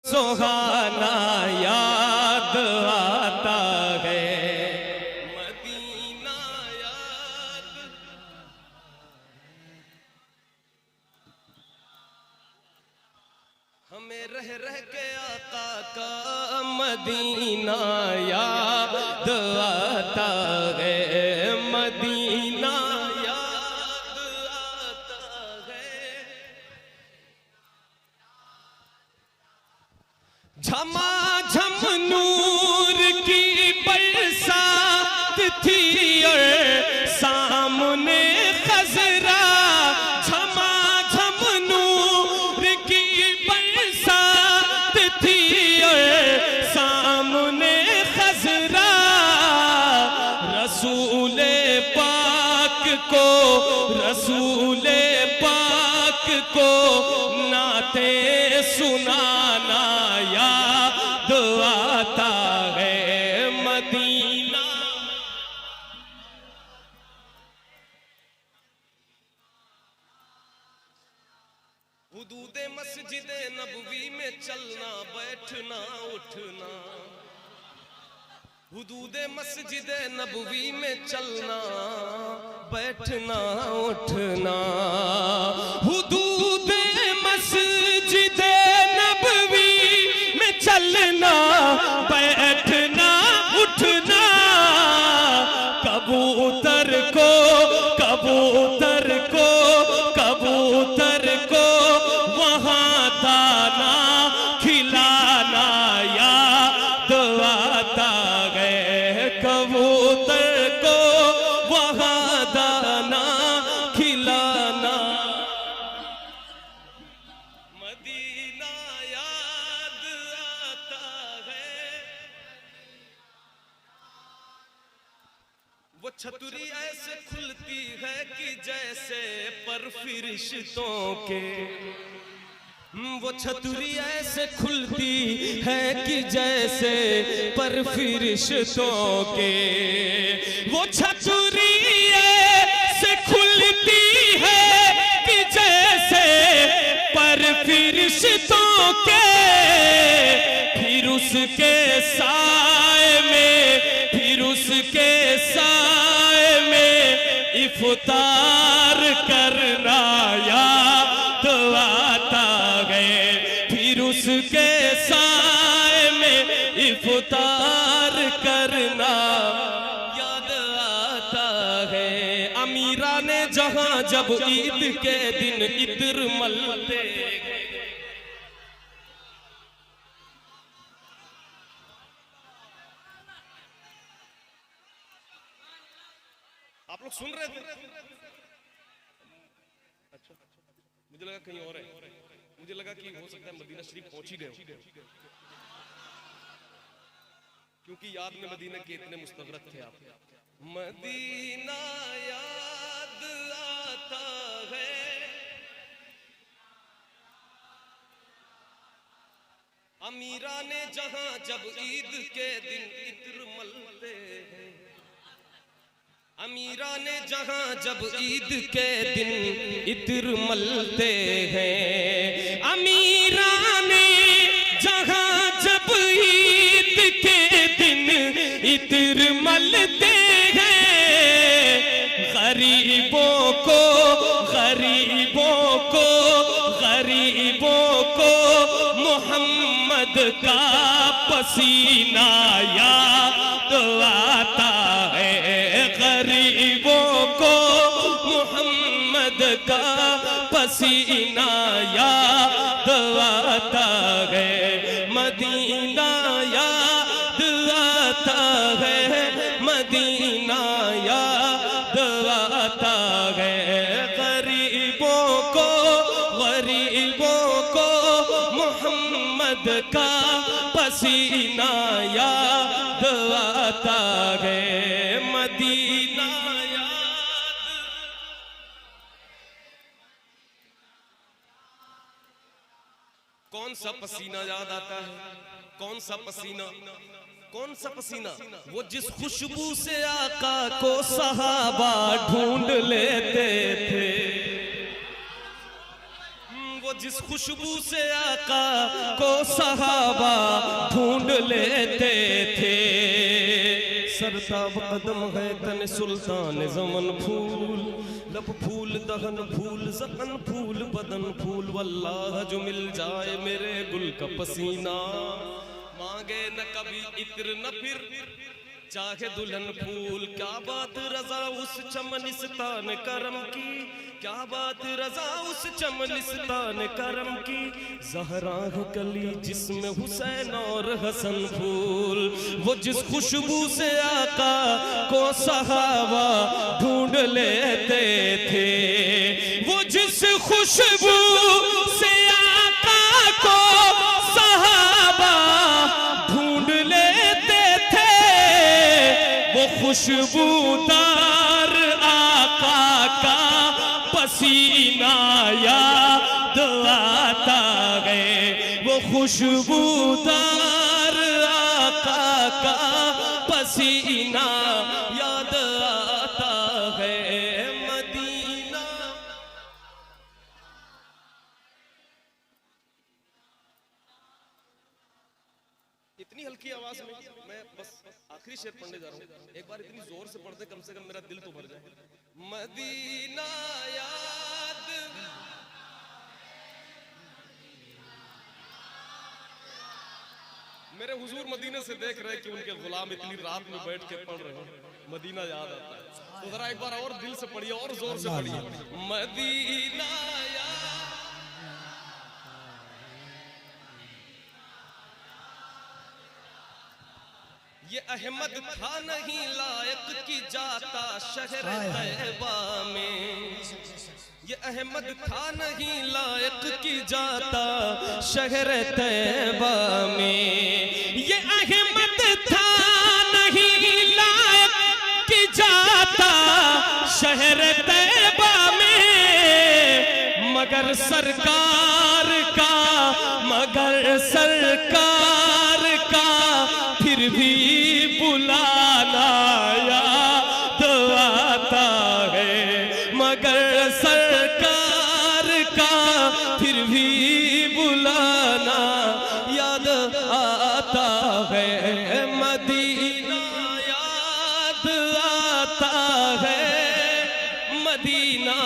सुहाना याद आता है, मदीना याद। हमें रह रह के आका का मदीना याद आता है, मदीना याद आता है। झमाझम नूर की बरसात थी और सामने खजरा, झमाझम नूर की बरसात थी और सामने खजरा। रसूले पाक को, रसूले पाक को नाते सुनाना याद आता है, मदीना। हुदूदे मस्जिदे नबवी में चलना बैठना उठना, हुदूदे मस्जिदे नबवी में चलना बैठना उठना, हुदूदे मस्जिदे नबवी में चलना बैठना उठना। कबूतर को, कबूतर को, कबूतर को वहाँ दाना खिलाना याद आता है, कबूतर को वहाँ दाना खिलाना। मदीना याद आता है। वो छतरी ऐसे खुलती है कि जैसे पर फरिश्तों के, वो छतरी ऐसे खुलती है कि जैसे पर फरिश्तों के, वो छतरी ऐसे खुलती है कि जैसे पर फरिश्तों के। फिर उसके साए में, फिर उसके साए में इफ्तार करना याद आता है, फिर उसके साए में इफ्तार करना याद आता है। अमीरा ने जहां जब ईद के दिन इत्र मलते, आप लोग सुन रहे थे? अच्छा, मुझे लगा कहीं और है, मुझे लगा कि हो सकता है मदीना शरीफ पहुंच ही गए, क्योंकि याद में मदीना के इतने मुस्तगरक थे आप। मदीना याद आता है। अमीरा ने जहां जब ईद के दिन इत्र मलते हैं, अमीरा ने जहां जब ईद के दिन इत्र मलते हैं, अमीरा ने जहां जब ईद के दिन इत्र मलते हैं। गरीबों को, गरीबों को, गरीबों को मोहम्मद का पसीना याद आता है, गरीबों को मोहम्मद का पसीना याद आता है, मदीना याद आता है, मदीना याद आता है। गरीबों को, गरीबों को मोहम्मद का पसीना याद आता है, मदीना याद। कौन सा पसीना याद आता है? कौन सा पसीना? कौन सा पसीना? वो जिस खुशबू से आका को सहाबा ढूंढ लेते थे, वो जिस खुशबू से आका को सहाबा ढूंढ लेते थे। सरताब कदम है तन सुल्तान ज़मन फूल, लब फूल दहन फूल ज़हन फूल बदन फूल, वल्लाह जो मिल जाए मेरे गुल का पसीना, मांगे न कभी इत्र न फिर चाहे दुल्हन फूल। क्या बात रजा उस चमनिस्तान करम की, क्या बात रजा उस चमनिस्तान करम की, ज़हरा है कली जिसमें हुसैन और हसन फूल। वो जिस खुशबू से आका को सहाबा ढूंढ लेते थे, वो जिस खुशबू से आका को सहाबा ढूंढ लेते थे, वो खुशबूदार आका का पसीना याद आता है, वो खुशबूदार आका का पसीना याद आता है। मदीना इतनी हल्की आवाज में मैं बस आखिरी शेर पढ़ने जा रहा हूँ, एक बार इतनी जोर से पढ़ दे कम से कम मेरा दिल तो भर जाए। मदीना याद मेरे हुजूर मदीने से देख रहे कि उनके गुलाम इतनी रात में बैठ के पढ़ रहे हो, मदीना याद आता है। तो जरा एक बार और दिल से पढ़िए और जोर से पढ़िए। मदीना याद ये अहमद था नहीं लायक की जाता शहर तैयबा में, ये अहमद था नहीं लायक की जाता शहर तैयबा में, ये अहमद था नहीं लायक की जाता शहर तैयबा में, मगर सरकार का फिर भी बुलाना याद आता है, मगर सरकार का फिर भी बुलाना याद आता है। मदीना याद आता है, मदीना